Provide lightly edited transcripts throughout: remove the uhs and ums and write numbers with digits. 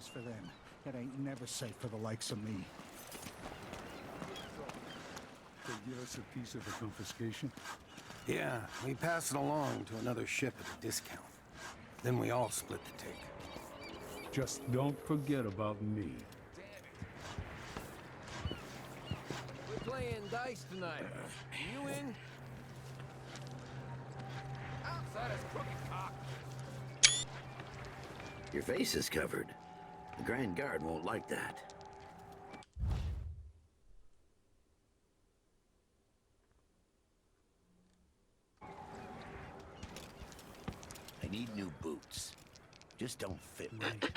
place for them. It ain't never safe for the likes of me. They give us a piece of the confiscation? Yeah, we pass it along to another ship at a discount. Then we all split the take. Just don't forget about me. We're playing dice tonight. You in? Outside is crooked cock. Your face is covered. The Grand Guard won't like that. I need new boots. Just don't fit right.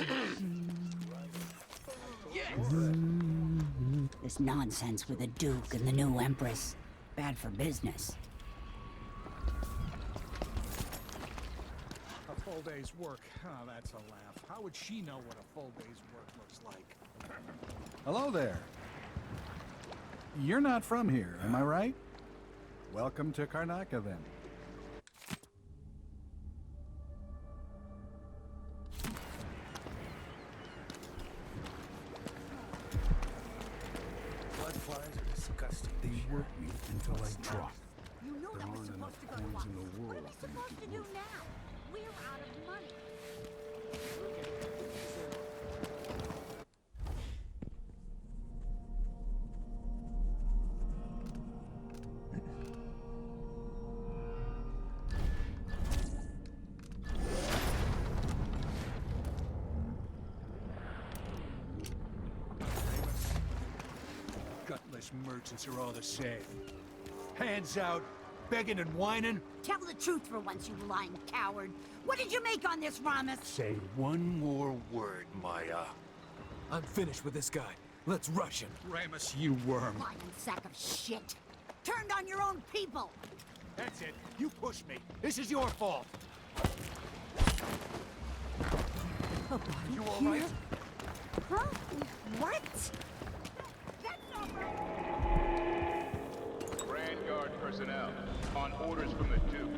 This nonsense with the Duke and the new Empress. Bad for business. A full day's work. Oh, that's a laugh. How would she know what a full day's work looks like? Hello there. You're not from here, am I right? Welcome to Karnaca, then. Bloodflies are disgusting. They work me until I drop. You know There that was aren't enough supposed to go to coins us. in the What world are we to make supposed to it do work. now? We're out of money. Gutless merchants are all the same. Hands out, begging and whining. Tell the truth for once, you lying coward. What did you make on this, Ramus? Say one more word, Maya. I'm finished with this guy. Let's rush him. Ramus, you worm. Lying sack of shit. Turned on your own people. That's it. You pushed me. This is your fault. Oh, You all right? Huh? What? That's not right. Grand Guard personnel, on orders from the Duke,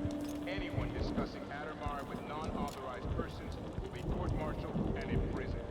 anyone discussing Addermire with non-authorized persons will be court-martialed and imprisoned.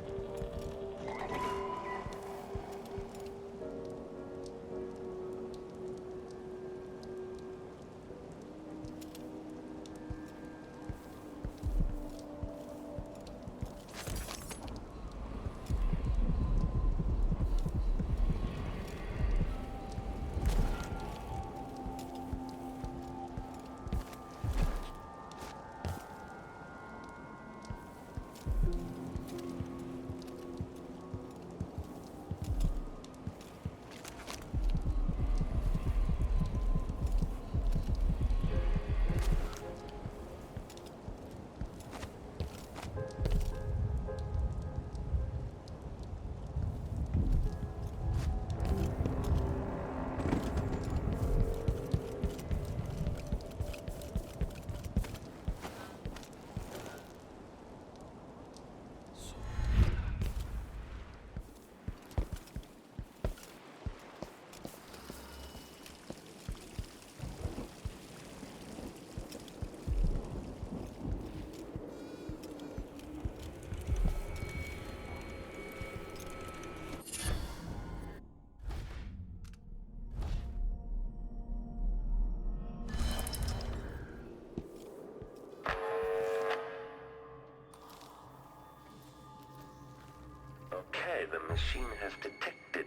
Okay, the machine has detected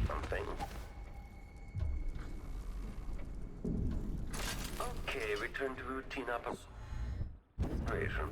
something. Okay, return to routine operation.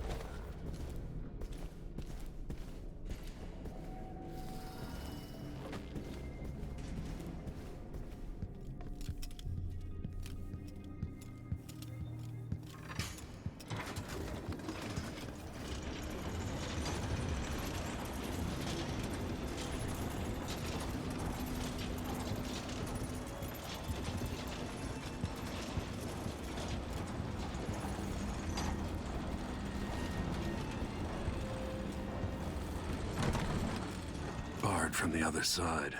Barred from the other side.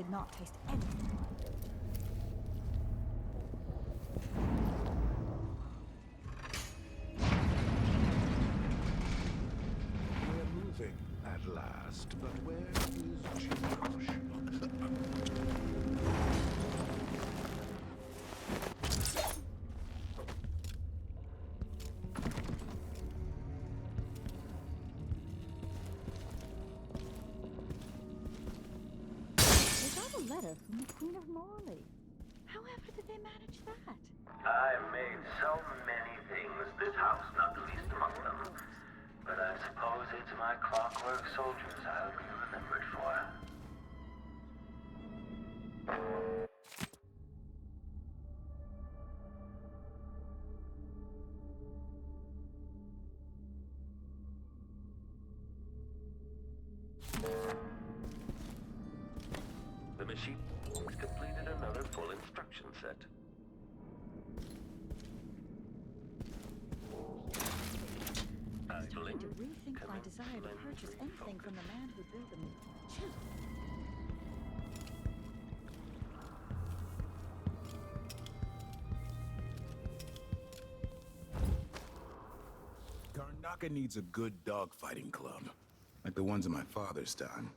did not taste anything. We're moving at last, but where is Jikosh? We got a letter from the Queen of Morley. However did they manage that? I made so many things, this house not the least among them. But I suppose it's my clockwork soldiers I'll be remembered for. The machine completed another full instruction set. It's time to rethink my desire to purchase anything from the man who built them. Chip. Karnaca needs a good dogfighting club, like the ones in my father's time.